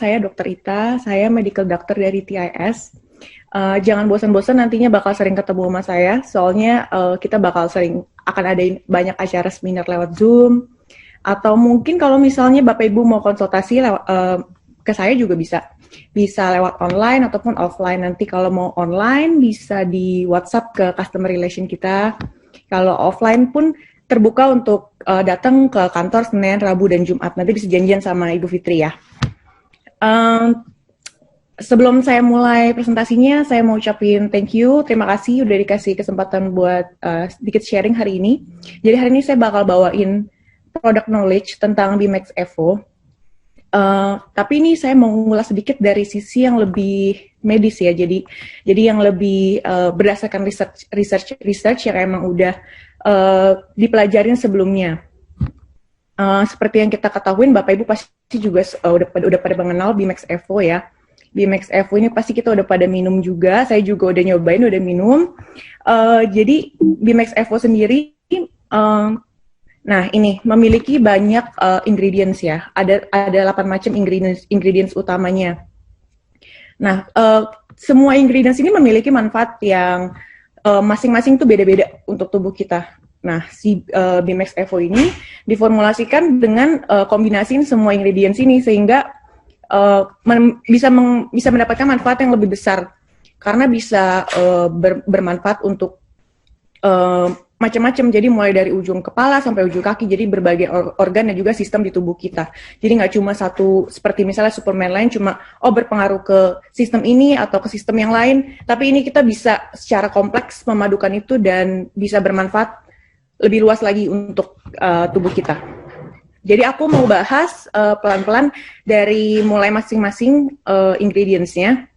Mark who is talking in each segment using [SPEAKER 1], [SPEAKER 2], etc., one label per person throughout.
[SPEAKER 1] saya Dr. Ita, saya medical doctor dari TIS. Jangan bosan-bosan, nantinya bakal sering ketemu sama saya, soalnya kita bakal sering akan ada banyak acara seminar lewat Zoom, atau mungkin kalau misalnya Bapak Ibu mau konsultasi ke saya juga bisa lewat online ataupun offline. Nanti kalau mau online bisa di WhatsApp ke customer relation kita. Kalau offline pun terbuka untuk datang ke kantor Senin, Rabu, dan Jumat. Nanti bisa janjian sama Ibu Fitri ya. Sebelum saya mulai presentasinya, saya mau ucapin thank you, terima kasih udah dikasih kesempatan buat sedikit sharing hari ini. Jadi hari ini saya bakal bawain product knowledge tentang BMAX Evo. Tapi ini saya mau ngulas sedikit dari sisi yang lebih medis ya. Jadi yang lebih berdasarkan research yang emang udah dipelajarin sebelumnya. Seperti yang kita ketahuin, Bapak Ibu pasti juga udah pada mengenal BMAX Evo ya. BMAX Evo ini pasti kita udah pada minum juga. Saya juga udah nyobain, udah minum. Jadi BMAX Evo sendiri, nah ini memiliki banyak ingredients ya. Ada 8 macam ingredients utamanya. Nah, semua ingredients ini memiliki manfaat yang masing-masing tuh beda-beda untuk tubuh kita. Nah, si BMAX Evo ini diformulasikan dengan kombinasiin semua ingredients ini sehingga bisa mendapatkan manfaat yang lebih besar karena bisa bermanfaat untuk macam-macam. Jadi mulai dari ujung kepala sampai ujung kaki, jadi berbagai organ dan juga sistem di tubuh kita. Jadi nggak cuma satu, seperti misalnya suplemen lain cuma berpengaruh ke sistem ini atau ke sistem yang lain, tapi ini kita bisa secara kompleks memadukan itu dan bisa bermanfaat lebih luas lagi untuk tubuh kita. Jadi aku mau bahas pelan-pelan dari mulai masing-masing ingredients-nya.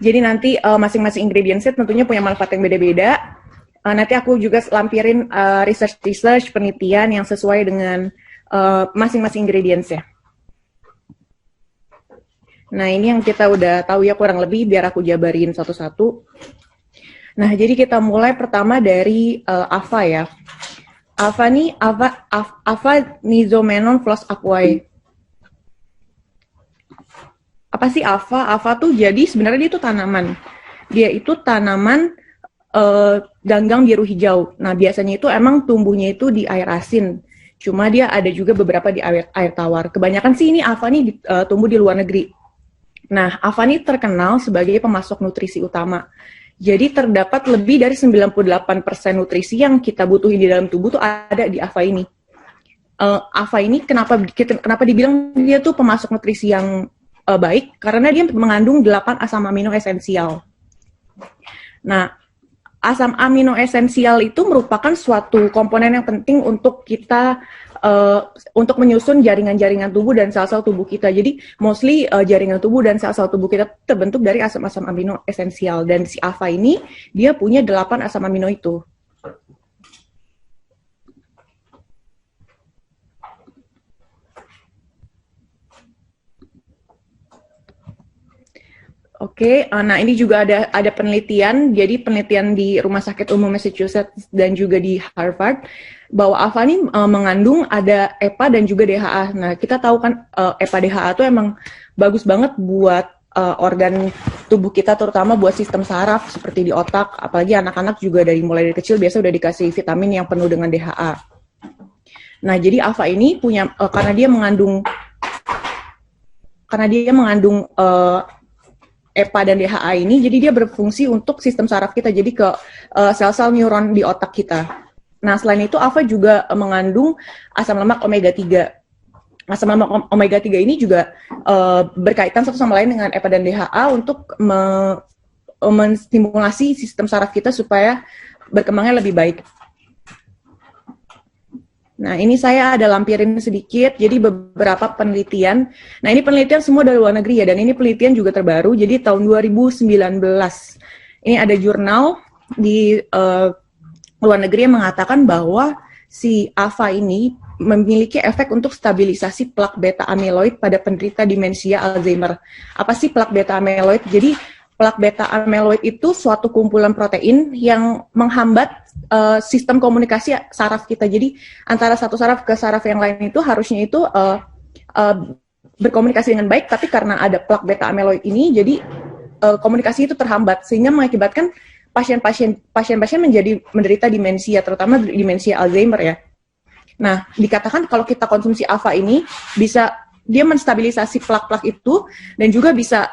[SPEAKER 1] Jadi nanti masing-masing ingredients-nya tentunya punya manfaat yang beda-beda. Nanti aku juga lampirin research penelitian yang sesuai dengan masing-masing ingredients-nya. Nah, ini yang kita udah tahu ya kurang lebih, biar aku jabarin satu-satu. Nah, jadi kita mulai pertama dari AVA ya. AVA Nizomenon Flos Aquae. Apa sih AVA? AVA tuh jadi sebenarnya dia itu tanaman. Dia itu tanaman ganggang biru hijau. Nah, biasanya itu emang tumbuhnya itu di air asin. Cuma dia ada juga beberapa di air tawar. Kebanyakan sih ini AVA nih tumbuh di luar negeri. Nah, AVA ini terkenal sebagai pemasok nutrisi utama. Jadi terdapat lebih dari 98% nutrisi yang kita butuhin di dalam tubuh tuh ada di AVA ini. AVA ini kenapa dibilang dia tuh pemasok nutrisi yang baik? Karena dia mengandung 8 asam amino esensial. Nah, asam amino esensial itu merupakan suatu komponen yang penting untuk kita untuk menyusun jaringan-jaringan tubuh dan sel-sel tubuh kita. Jadi mostly jaringan tubuh dan sel-sel tubuh kita terbentuk dari asam-asam amino esensial, dan si AVA ini dia punya 8 asam amino itu. Oke, nah ini juga ada penelitian, jadi penelitian di Rumah Sakit Umum Massachusetts dan juga di Harvard, bahwa AVA ini mengandung ada EPA dan juga DHA. Nah, kita tahu kan EPA DHA itu emang bagus banget buat organ tubuh kita, terutama buat sistem saraf seperti di otak, apalagi anak-anak juga mulai dari kecil biasa udah dikasih vitamin yang penuh dengan DHA. Nah, jadi AVA ini punya karena dia mengandung EPA dan DHA ini, jadi dia berfungsi untuk sistem saraf kita, jadi ke sel-sel neuron di otak kita. Nah, selain itu AVA juga mengandung asam lemak omega 3. Asam lemak omega 3 ini juga berkaitan satu sama lain dengan EPA dan DHA untuk menstimulasi sistem saraf kita supaya berkembangnya lebih baik. Nah, ini saya ada lampirin sedikit, jadi beberapa penelitian. Nah, ini penelitian semua dari luar negeri ya, dan ini penelitian juga terbaru, jadi tahun 2019. Ini ada jurnal di luar negeri yang mengatakan bahwa si AVA ini memiliki efek untuk stabilisasi plak beta amyloid pada penderita demensia Alzheimer. Apa sih plak beta amyloid? Jadi plak beta amyloid itu suatu kumpulan protein yang menghambat sistem komunikasi saraf kita. Jadi antara satu saraf ke saraf yang lain itu harusnya itu berkomunikasi dengan baik, tapi karena ada plak beta amyloid ini, jadi komunikasi itu terhambat sehingga mengakibatkan pasien-pasien menjadi menderita demensia, terutama demensia Alzheimer ya. Nah, dikatakan kalau kita konsumsi AVA ini bisa dia menstabilisasi plak-plak itu dan juga bisa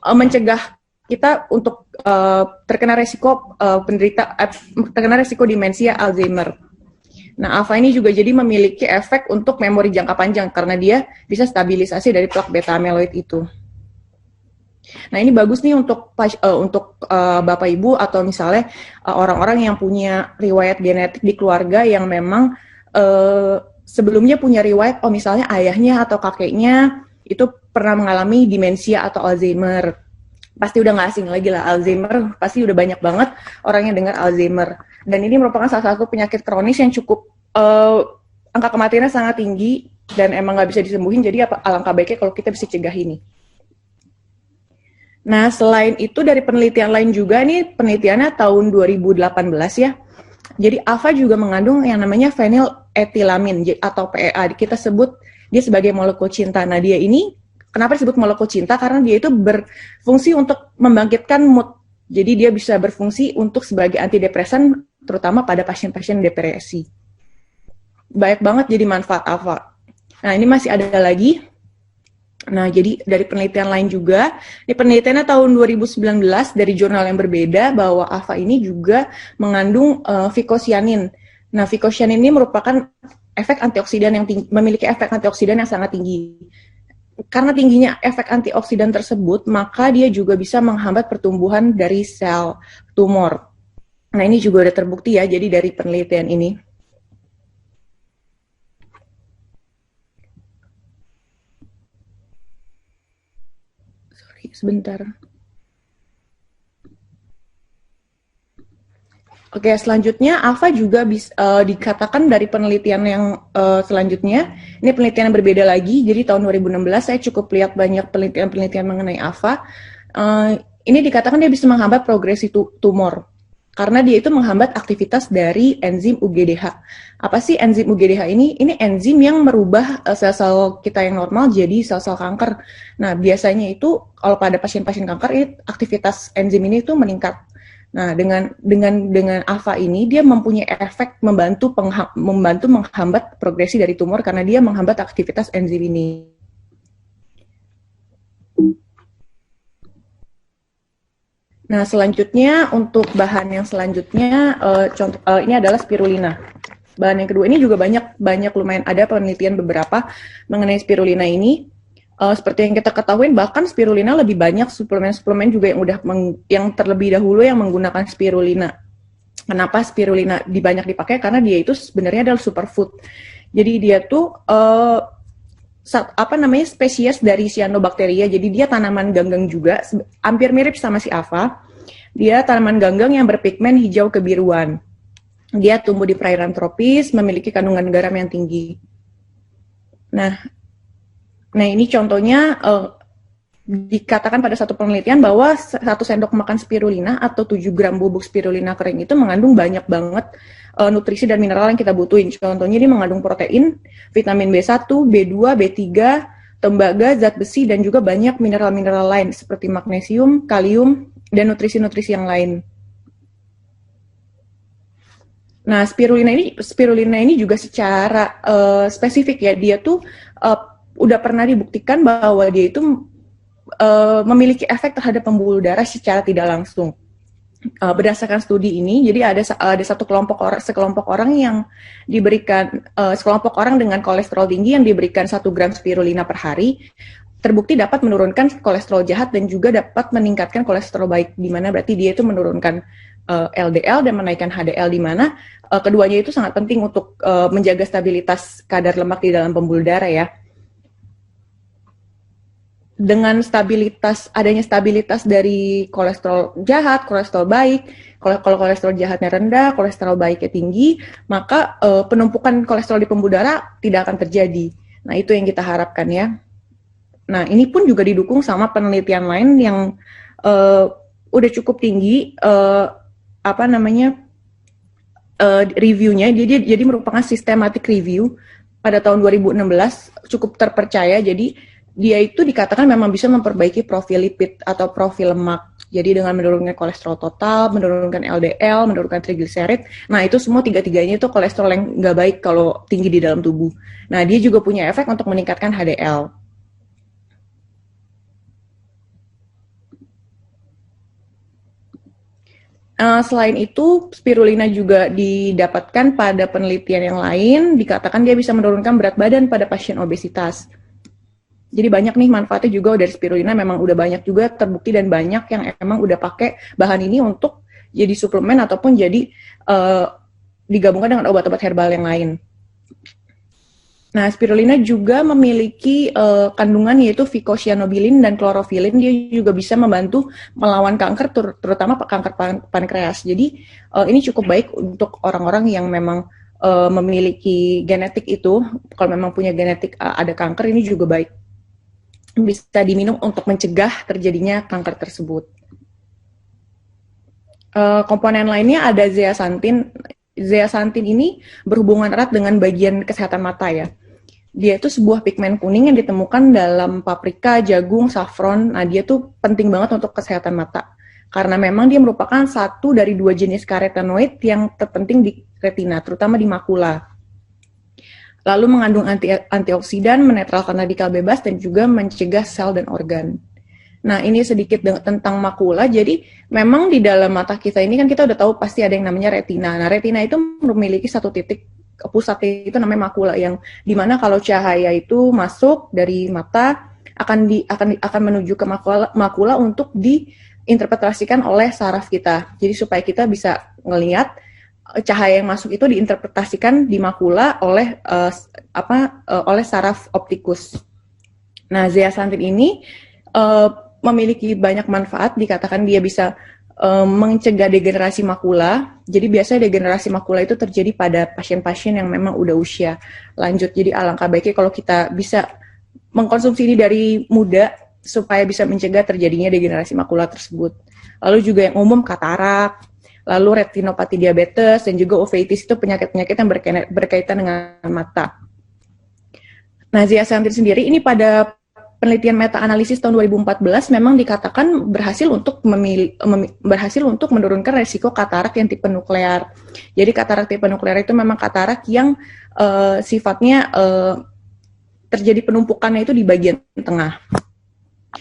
[SPEAKER 1] mencegah kita untuk terkena resiko terkena resiko demensia Alzheimer. Nah, AVA ini juga jadi memiliki efek untuk memori jangka panjang karena dia bisa stabilisasi dari plak beta amyloid itu. Nah, ini bagus nih untuk Bapak Ibu atau misalnya orang-orang yang punya riwayat genetik di keluarga yang memang sebelumnya punya riwayat, misalnya ayahnya atau kakeknya itu pernah mengalami demensia atau Alzheimer. Pasti udah nggak asing lagi lah Alzheimer, pasti udah banyak banget orang yang dengar Alzheimer. Dan ini merupakan salah satu penyakit kronis yang cukup angka kematiannya sangat tinggi dan emang nggak bisa disembuhin, jadi alangkah baiknya kalau kita bisa cegah ini. Nah, selain itu dari penelitian lain juga, nih penelitiannya tahun 2018 ya. Jadi AVA juga mengandung yang namanya phenylethylamine atau PEA. Kita sebut dia sebagai molekul cinta. Nah, dia ini kenapa disebut molekul cinta? Karena dia itu berfungsi untuk membangkitkan mood. Jadi dia bisa berfungsi untuk sebagai antidepresan, terutama pada pasien-pasien depresi. Banyak banget jadi manfaat AVA. Nah, ini masih ada lagi. Nah, jadi dari penelitian lain juga, ini penelitiannya tahun 2019 dari jurnal yang berbeda bahwa AVA ini juga mengandung vicocyanin. Nah, vicocyanin ini merupakan efek antioksidan yang memiliki efek antioksidan yang sangat tinggi. Karena tingginya efek antioksidan tersebut, maka dia juga bisa menghambat pertumbuhan dari sel tumor. Nah, ini juga udah terbukti ya, jadi dari penelitian ini. Sebentar. Oke, selanjutnya AVA juga dikatakan dari penelitian yang selanjutnya, ini penelitian yang berbeda lagi, jadi tahun 2016 saya cukup lihat banyak penelitian-penelitian mengenai AVA. Ini dikatakan dia bisa menghambat progresi tumor, karena dia itu menghambat aktivitas dari enzim UGDH. Apa sih enzim UGDH ini? Ini enzim yang merubah sel-sel kita yang normal jadi sel-sel kanker. Nah, biasanya itu kalau pada pasien-pasien kanker, aktivitas enzim ini itu meningkat. Nah, dengan AVA ini dia mempunyai efek membantu menghambat progresi dari tumor karena dia menghambat aktivitas enzim ini. Nah, selanjutnya untuk bahan yang selanjutnya ini adalah spirulina. Bahan yang kedua ini juga banyak lumayan ada penelitian beberapa mengenai spirulina ini. Seperti yang kita ketahui, bahkan spirulina lebih banyak suplemen-suplemen juga yang terlebih dahulu yang menggunakan spirulina. Kenapa spirulina banyak dipakai? Karena dia itu sebenarnya adalah superfood. Jadi dia tuh spesies dari cyanobacteria, jadi dia tanaman ganggang juga, hampir mirip sama si AVA. Dia tanaman ganggang yang berpigmen hijau kebiruan. Dia tumbuh di perairan tropis, memiliki kandungan garam yang tinggi. Nah ini contohnya dikatakan pada satu penelitian bahwa 1 sendok makan spirulina atau 7 gram bubuk spirulina kering itu mengandung banyak banget nutrisi dan mineral yang kita butuhin. Contohnya dia mengandung protein, vitamin B1, B2, B3, tembaga, zat besi, dan juga banyak mineral-mineral lain seperti magnesium, kalium, dan nutrisi-nutrisi yang lain. Nah, spirulina ini juga secara spesifik ya, dia tuh udah pernah dibuktikan bahwa dia itu memiliki efek terhadap pembuluh darah secara tidak langsung. Berdasarkan studi ini, jadi ada sekelompok orang yang diberikan sekelompok orang dengan kolesterol tinggi yang diberikan 1 gram spirulina per hari, terbukti dapat menurunkan kolesterol jahat dan juga dapat meningkatkan kolesterol baik, di mana berarti dia itu menurunkan LDL dan menaikkan HDL, di mana keduanya itu sangat penting untuk menjaga stabilitas kadar lemak di dalam pembuluh darah ya. Dengan adanya stabilitas dari kolesterol jahat, kolesterol baik, kalau kolesterol jahatnya rendah, kolesterol baiknya tinggi, maka penumpukan kolesterol di pembuluh darah tidak akan terjadi. Nah, itu yang kita harapkan ya. Nah, ini pun juga didukung sama penelitian lain yang udah cukup tinggi, reviewnya. Jadi merupakan systematic review pada tahun 2016, cukup terpercaya. Jadi dia itu dikatakan memang bisa memperbaiki profil lipid atau profil lemak. Jadi dengan menurunkan kolesterol total, menurunkan LDL, menurunkan trigliserid. Nah itu semua tiga-tiganya itu kolesterol yang nggak baik kalau tinggi di dalam tubuh. Nah dia juga punya efek untuk meningkatkan HDL. Selain itu, spirulina juga didapatkan pada penelitian yang lain, dikatakan dia bisa menurunkan berat badan pada pasien obesitas. Jadi banyak nih manfaatnya juga dari spirulina, memang udah banyak juga terbukti dan banyak yang emang udah pakai bahan ini untuk jadi suplemen ataupun jadi digabungkan dengan obat-obat herbal yang lain. Nah, spirulina juga memiliki kandungan yaitu vicocyanobillin dan klorofilin. Dia juga bisa membantu melawan kanker, terutama kanker pankreas. Jadi ini cukup baik untuk orang-orang yang memang memiliki genetik itu. Kalau memang punya genetik ada kanker, ini juga baik. Bisa diminum untuk mencegah terjadinya kanker tersebut. Komponen lainnya ada zeaxanthin. Zeaxanthin ini berhubungan erat dengan bagian kesehatan mata ya. Dia itu sebuah pigmen kuning yang ditemukan dalam paprika, jagung, saffron. Nah, dia tuh penting banget untuk kesehatan mata. Karena memang dia merupakan satu dari 2 jenis karotenoid yang terpenting di retina, terutama di makula. Lalu mengandung antioksidan, menetralkan radikal bebas, dan juga mencegah sel dan organ. Nah, ini sedikit tentang makula. Jadi, memang di dalam mata kita ini kan kita udah tahu pasti ada yang namanya retina. Nah, retina itu memiliki satu titik pusat itu namanya makula, yang dimana kalau cahaya itu masuk dari mata akan menuju ke makula untuk diinterpretasikan oleh saraf kita. Jadi supaya kita bisa ngelihat cahaya yang masuk itu diinterpretasikan di makula oleh oleh saraf optikus. Nah, zeaxanthin ini memiliki banyak manfaat, dikatakan dia bisa mencegah degenerasi makula. Jadi biasanya degenerasi makula itu terjadi pada pasien-pasien yang memang udah usia lanjut. Jadi alangkah baiknya kalau kita bisa mengkonsumsi ini dari muda supaya bisa mencegah terjadinya degenerasi makula tersebut. Lalu juga yang umum katarak, lalu retinopati diabetes, dan juga uveitis, itu penyakit-penyakit yang berkaitan dengan mata. Nah, zeaxanthin sendiri ini pada penelitian meta-analisis tahun 2014 memang dikatakan berhasil untuk menurunkan resiko katarak yang tipe nuklear. Jadi katarak tipe nuklear itu memang katarak yang sifatnya terjadi penumpukannya itu di bagian tengah.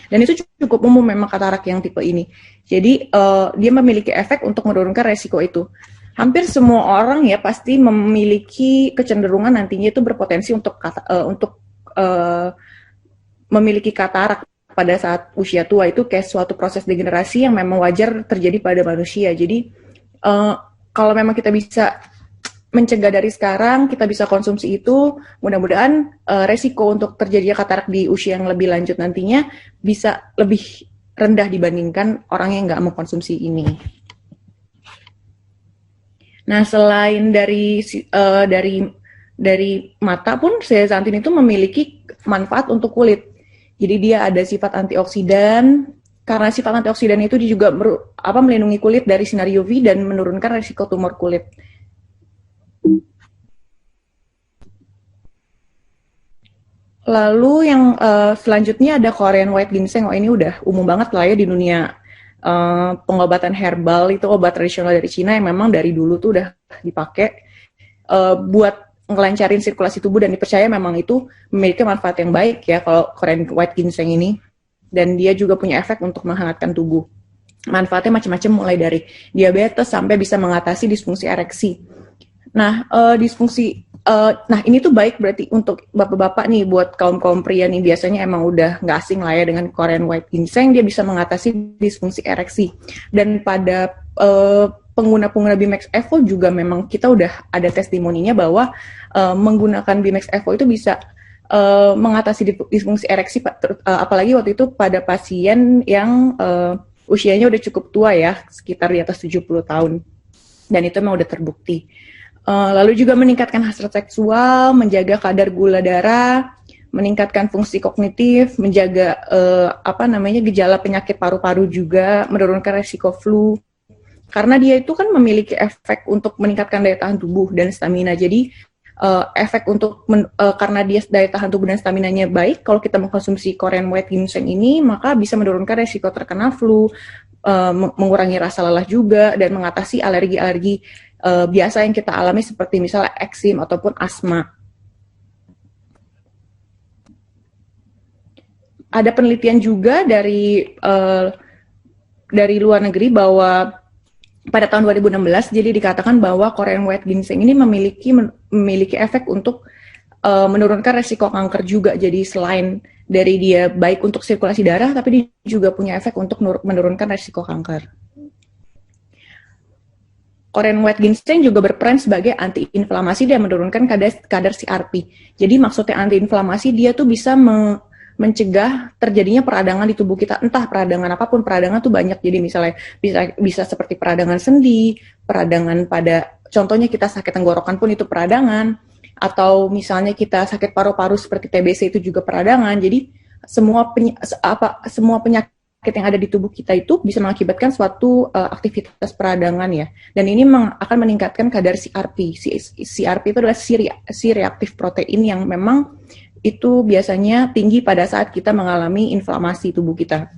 [SPEAKER 1] Dan itu cukup umum memang katarak yang tipe ini. Jadi dia memiliki efek untuk menurunkan resiko itu. Hampir semua orang ya pasti memiliki kecenderungan nantinya itu berpotensi untuk memiliki katarak pada saat usia tua. Itu kayak suatu proses degenerasi yang memang wajar terjadi pada manusia. Jadi kalau memang kita bisa mencegah dari sekarang, kita bisa konsumsi itu, mudah-mudahan resiko untuk terjadinya katarak di usia yang lebih lanjut nantinya bisa lebih rendah dibandingkan orang yang nggak mengkonsumsi ini. Nah, selain dari mata pun, zeaxanthin itu memiliki manfaat untuk kulit. Jadi dia ada sifat antioksidan. Karena sifat antioksidan itu dia juga melindungi kulit dari sinar UV dan menurunkan risiko tumor kulit. Lalu yang selanjutnya ada Korean white ginseng. Ini udah umum banget lah ya di dunia pengobatan herbal. Itu obat tradisional dari Cina yang memang dari dulu tuh udah dipakai buat ngelancarin sirkulasi tubuh, dan dipercaya memang itu memiliki manfaat yang baik ya kalau Korean white ginseng ini. Dan dia juga punya efek untuk menghangatkan tubuh. Manfaatnya macam-macam, mulai dari diabetes sampai bisa mengatasi disfungsi ereksi. Nah, nah ini tuh baik berarti untuk bapak-bapak nih, buat kaum pria nih, biasanya emang udah nggak asing lah ya dengan Korean white ginseng. Dia bisa mengatasi disfungsi ereksi. Dan pada pengguna Bimax Evo juga memang kita udah ada testimoninya bahwa menggunakan Bimax Evo itu bisa mengatasi disfungsi ereksi, apalagi waktu itu pada pasien yang usianya udah cukup tua ya, sekitar di atas 70 tahun. Dan itu memang udah terbukti. Lalu juga meningkatkan hasrat seksual, menjaga kadar gula darah, meningkatkan fungsi kognitif, menjaga gejala penyakit paru-paru juga, menurunkan resiko flu. Karena dia itu kan memiliki efek untuk meningkatkan daya tahan tubuh dan stamina. Jadi efek untuk karena dia daya tahan tubuh dan staminanya baik. Kalau kita mengkonsumsi Korean white ginseng ini, maka bisa menurunkan resiko terkena flu, mengurangi rasa lelah juga, dan mengatasi alergi-alergi biasa yang kita alami seperti misalnya eksim ataupun asma. Ada penelitian juga dari luar negeri bahwa pada tahun 2016 jadi dikatakan bahwa Korean white ginseng ini memiliki efek untuk menurunkan resiko kanker juga. Jadi selain dari dia baik untuk sirkulasi darah, tapi dia juga punya efek untuk menurunkan resiko kanker. Korean white ginseng juga berperan sebagai antiinflamasi dan menurunkan kadar CRP. Jadi maksudnya antiinflamasi, dia tuh bisa mencegah terjadinya peradangan di tubuh kita, entah peradangan apapun. Peradangan tuh banyak, jadi misalnya bisa seperti peradangan sendi, peradangan pada, contohnya kita sakit tenggorokan pun itu peradangan, atau misalnya kita sakit paru-paru seperti TBC itu juga peradangan. Jadi semua penyakit yang ada di tubuh kita itu bisa mengakibatkan suatu aktivitas peradangan ya. Dan ini akan meningkatkan kadar CRP. CRP itu adalah C-reactive protein yang memang itu biasanya tinggi pada saat kita mengalami inflamasi tubuh kita.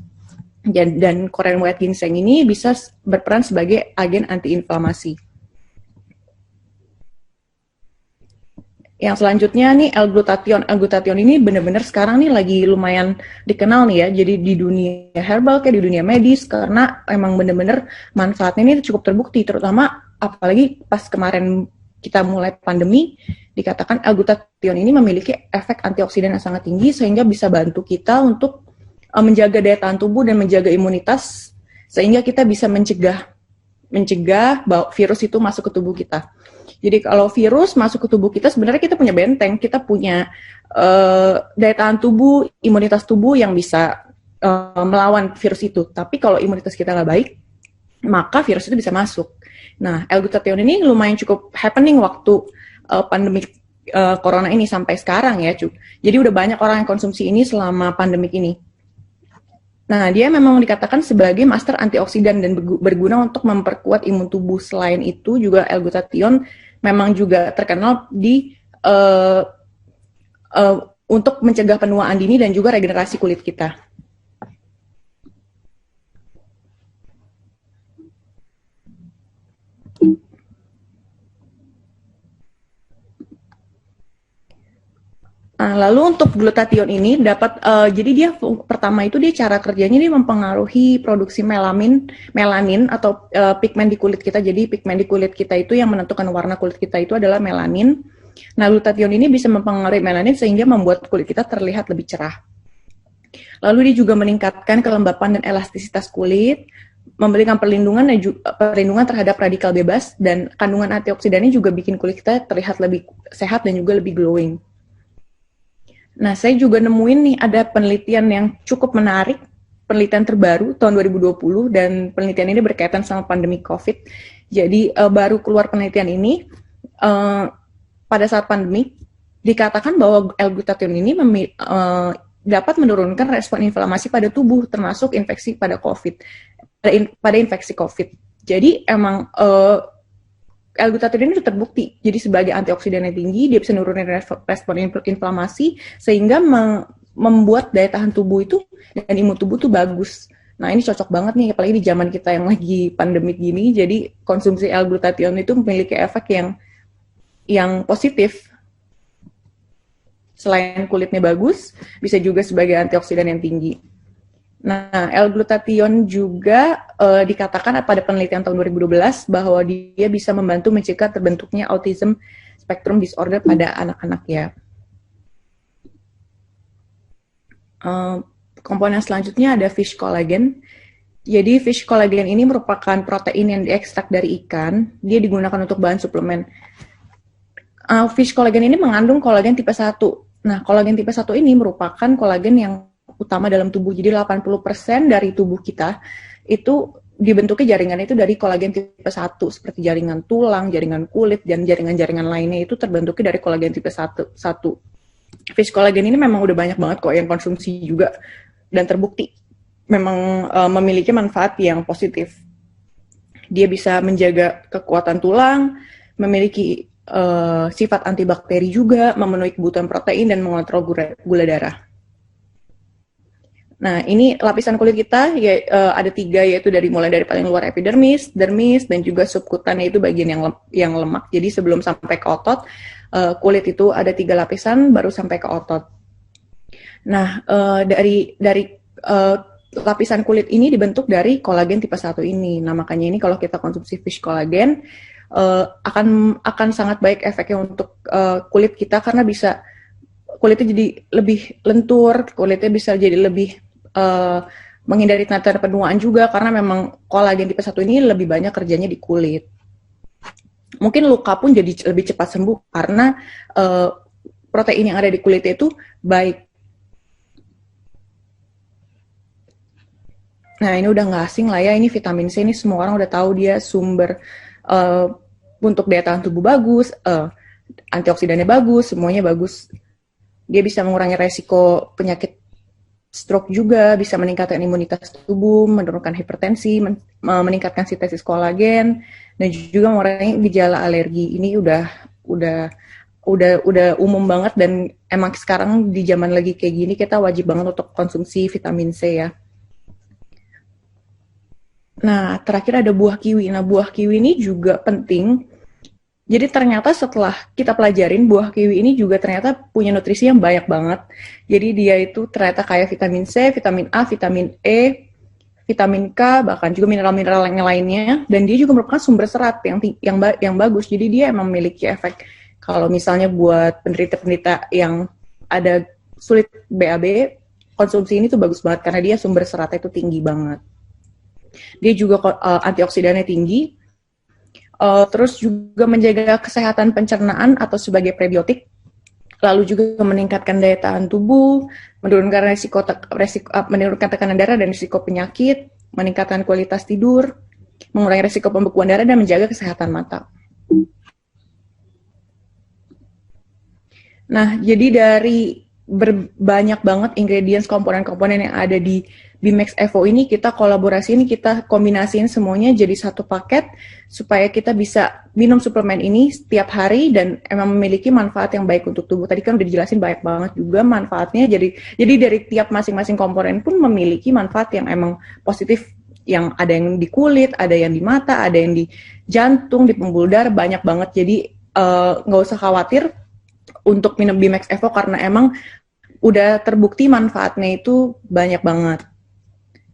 [SPEAKER 1] Dan Korean white ginseng ini bisa berperan sebagai agen antiinflamasi. Yang selanjutnya nih L-glutathione. L-glutathione ini benar-benar sekarang nih lagi lumayan dikenal nih ya. Jadi di dunia herbal kayak di dunia medis, karena emang benar-benar manfaatnya ini cukup terbukti, terutama apalagi pas kemarin kita mulai pandemi, dikatakan L-glutathione ini memiliki efek antioksidan yang sangat tinggi sehingga bisa bantu kita untuk menjaga daya tahan tubuh dan menjaga imunitas, sehingga kita bisa mencegah virus itu masuk ke tubuh kita. Jadi kalau virus masuk ke tubuh kita, sebenarnya kita punya benteng, kita punya daya tahan tubuh, imunitas tubuh yang bisa melawan virus itu. Tapi kalau imunitas kita nggak baik, maka virus itu bisa masuk. Nah, L-glutathione ini lumayan cukup happening waktu pandemi corona ini sampai sekarang ya, Cu. Jadi udah banyak orang yang konsumsi ini selama pandemik ini. Nah, dia memang dikatakan sebagai master antioksidan dan berguna untuk memperkuat imun tubuh. Selain itu juga L-glutathione memang juga terkenal untuk mencegah penuaan dini dan juga regenerasi kulit kita. Nah, lalu untuk glutathione ini jadi dia pertama itu dia cara kerjanya dia mempengaruhi produksi melanin atau pigmen di kulit kita. Jadi pigmen di kulit kita itu yang menentukan warna kulit kita itu adalah melanin. Nah, glutathione ini bisa mempengaruhi melanin sehingga membuat kulit kita terlihat lebih cerah. Lalu dia juga meningkatkan kelembapan dan elastisitas kulit, memberikan perlindungan terhadap radikal bebas, dan kandungan antioksidannya juga bikin kulit kita terlihat lebih sehat dan juga lebih glowing. Nah, saya juga nemuin nih ada penelitian yang cukup menarik, penelitian terbaru tahun 2020, dan penelitian ini berkaitan sama pandemi COVID. Jadi baru keluar penelitian ini pada saat pandemi, dikatakan bahwa L-glutathione ini dapat menurunkan respon inflamasi pada tubuh, termasuk infeksi pada COVID, pada infeksi COVID. Jadi emang L-glutathione itu terbukti, jadi sebagai antioksidan yang tinggi, dia bisa nurunin respon inflamasi, sehingga membuat daya tahan tubuh itu dan imun tubuh itu bagus. Nah, ini cocok banget nih, apalagi di zaman kita yang lagi pandemik gini, jadi konsumsi L-glutathione itu memiliki efek yang positif. Selain kulitnya bagus, bisa juga sebagai antioksidan yang tinggi. Nah, L-glutathione juga dikatakan pada penelitian tahun 2012 bahwa dia bisa membantu mencegah terbentuknya autism spectrum disorder pada anak-anak ya. Komponen selanjutnya ada fish collagen. Jadi fish collagen ini merupakan protein yang diekstrak dari ikan. Dia digunakan untuk bahan suplemen. Fish collagen ini mengandung kolagen tipe 1. Nah, kolagen tipe 1 ini merupakan kolagen yang utama dalam tubuh. Jadi 80% dari tubuh kita itu dibentuknya jaringan itu dari kolagen tipe 1, seperti jaringan tulang, jaringan kulit, dan jaringan-jaringan lainnya itu terbentuknya dari kolagen tipe 1. Fish collagen ini memang udah banyak banget kok yang konsumsi juga, dan terbukti memang memiliki manfaat yang positif. Dia bisa menjaga kekuatan tulang, memiliki sifat antibakteri juga, memenuhi kebutuhan protein dan mengontrol gula darah. Nah, ini lapisan kulit kita ya, ada 3, yaitu mulai dari paling luar epidermis, dermis, dan juga subkutan, yaitu bagian yang lemak. Jadi sebelum sampai ke otot, kulit itu ada 3 lapisan baru sampai ke otot. Nah, dari lapisan kulit ini dibentuk dari kolagen tipe 1 ini. Nah, makanya ini kalau kita konsumsi fish kolagen akan sangat baik efeknya untuk kulit kita, karena bisa kulitnya jadi lebih lentur, kulitnya bisa jadi lebih menghindari tanda-tanda penuaan juga, karena memang kolagen tipe 1 ini lebih banyak kerjanya di kulit. Mungkin luka pun jadi lebih cepat sembuh karena protein yang ada di kulitnya itu baik. Nah, ini udah nggak asing lah ya, ini vitamin C, ini semua orang udah tahu dia sumber untuk daya tahan tubuh bagus, antioksidannya bagus, semuanya bagus. Dia bisa mengurangi resiko penyakit stroke juga, bisa meningkatkan imunitas tubuh, menurunkan hipertensi, meningkatkan sintesis kolagen, dan juga mengurangi gejala alergi. Ini udah umum banget, dan emang sekarang di zaman lagi kayak gini kita wajib banget untuk konsumsi vitamin C ya. Nah, terakhir ada buah kiwi. Nah, buah kiwi ini juga penting. Jadi ternyata setelah kita pelajarin, buah kiwi ini juga ternyata punya nutrisi yang banyak banget. Jadi dia itu ternyata kayak vitamin C, vitamin A, vitamin E, vitamin K, bahkan juga mineral-mineral yang lainnya. Dan dia juga merupakan sumber serat yang bagus. Jadi dia emang memiliki efek. Kalau misalnya buat penderita-penderita yang ada sulit BAB, konsumsi ini tuh bagus banget karena dia sumber seratnya itu tinggi banget. Dia juga antioksidannya tinggi. Terus juga menjaga kesehatan pencernaan atau sebagai prebiotik, lalu juga meningkatkan daya tahan tubuh, menurunkan menurunkan tekanan darah dan risiko penyakit, meningkatkan kualitas tidur, mengurangi risiko pembekuan darah, dan menjaga kesehatan mata. Nah, jadi dari banyak banget ingredients, komponen-komponen yang ada di Bimax Evo ini, kita kolaborasiin, kita kombinasiin semuanya jadi satu paket supaya kita bisa minum suplemen ini setiap hari dan emang memiliki manfaat yang baik untuk tubuh. Tadi kan udah dijelasin banyak banget juga manfaatnya, jadi dari tiap masing-masing komponen pun memiliki manfaat yang emang positif, yang ada yang di kulit, ada yang di mata, ada yang di jantung, di pembuluh darah, banyak banget. Jadi nggak usah khawatir untuk minum Bimax Evo karena emang udah terbukti manfaatnya itu banyak banget.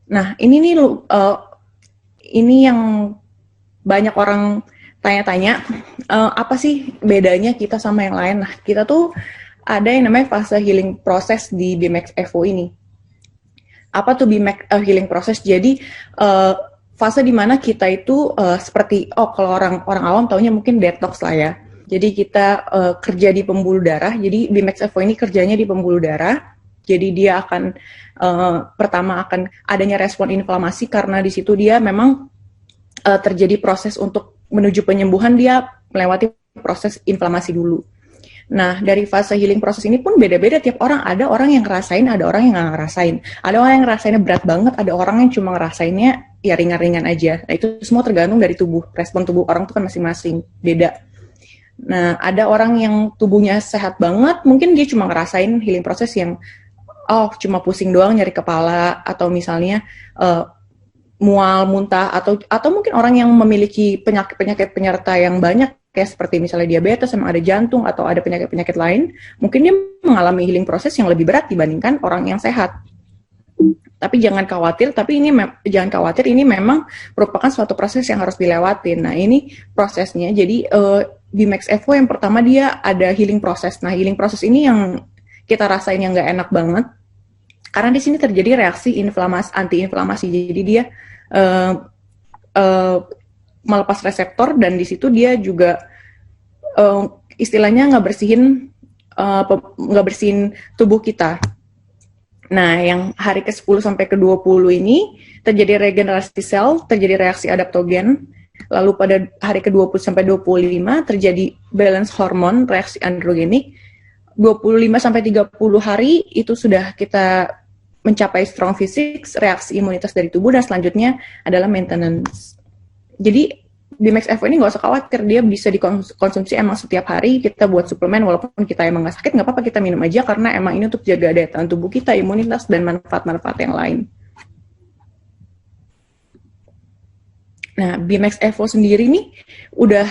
[SPEAKER 1] Nah, ini yang banyak orang tanya-tanya, apa sih bedanya kita sama yang lain? Nah, kita tuh ada yang namanya fase healing process di Bimax Evo ini. Apa tuh Bimax healing process? Jadi fase dimana kita itu seperti, kalau orang awam taunya mungkin detox lah ya. Jadi kita kerja di pembuluh darah. Jadi Bimax Evo ini kerjanya di pembuluh darah. Jadi dia akan pertama akan adanya respon inflamasi karena di situ dia memang terjadi proses untuk menuju penyembuhan, dia melewati proses inflamasi dulu. Nah, dari fase healing proses ini pun beda-beda tiap orang. Ada orang yang ngerasain, ada orang yang nggak ngerasain. Ada orang yang ngerasainnya berat banget, ada orang yang cuma ngerasainnya ya ringan-ringan aja. Nah, itu semua tergantung dari tubuh. Respon tubuh orang itu kan masing-masing, beda. Nah, ada orang yang tubuhnya sehat banget, mungkin dia cuma ngerasain healing proses yang cuma pusing doang, nyeri kepala, atau misalnya mual, muntah, atau mungkin orang yang memiliki penyakit penyerta yang banyak, kayak seperti misalnya diabetes, emang ada jantung, atau ada penyakit-penyakit lain, mungkin dia mengalami healing proses yang lebih berat dibandingkan orang yang sehat. Tapi jangan khawatir, ini memang merupakan suatu proses yang harus dilewatin. Nah, ini prosesnya. Jadi Bimax Evo yang pertama dia ada healing proses. Nah, healing proses ini yang kita rasain yang nggak enak banget, karena di sini terjadi reaksi anti-inflamasi. Jadi dia melepas reseptor, dan di situ dia juga istilahnya nggak bersihin tubuh kita. Nah, yang hari ke-10 sampai ke-20 ini terjadi regenerasi sel, terjadi reaksi adaptogen. Lalu pada hari ke-20 sampai 25 terjadi balance hormon, reaksi androgenik. 25 sampai 30 hari itu sudah kita mencapai strong physics, reaksi imunitas dari tubuh, dan selanjutnya adalah maintenance. Jadi Bimax Evo ini nggak usah khawatir, dia bisa dikonsumsi emang setiap hari. Kita buat suplemen, walaupun kita emang nggak sakit, nggak apa-apa kita minum aja, karena emang ini untuk jaga daya tahan tubuh kita, imunitas, dan manfaat-manfaat yang lain. Nah, Bimax Evo sendiri nih udah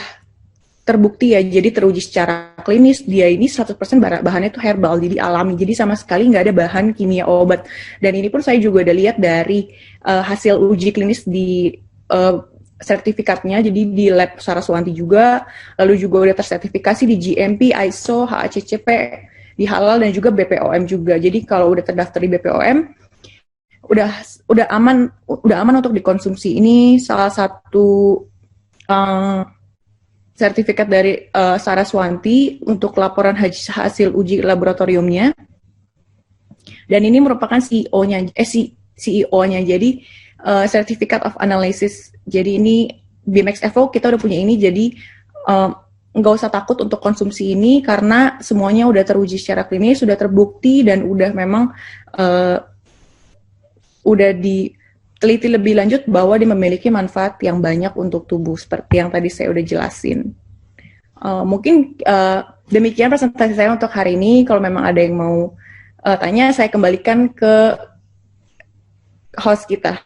[SPEAKER 1] terbukti ya, jadi teruji secara klinis, dia ini 100% bahannya itu herbal, jadi alami, jadi sama sekali nggak ada bahan kimia obat. Dan ini pun saya juga udah lihat dari hasil uji klinis di sertifikatnya, jadi di lab Saraswanti juga, lalu juga udah tersertifikasi di GMP, ISO, HACCP, di halal, dan juga BPOM juga. Jadi kalau udah terdaftar di BPOM, udah aman untuk dikonsumsi. Ini salah satu sertifikat dari Saraswanti untuk laporan hasil uji laboratoriumnya. Dan ini merupakan CEO-nya. Jadi Certificate of Analysis. Jadi ini Bimax Evo kita udah punya ini. Jadi nggak usah takut untuk konsumsi ini karena semuanya udah teruji secara klinis, sudah terbukti, dan udah memang udah diteliti lebih lanjut bahwa dia memiliki manfaat yang banyak untuk tubuh, seperti yang tadi saya udah jelasin. Mungkin demikian presentasi saya untuk hari ini. Kalau memang ada yang mau tanya, saya kembalikan ke host kita.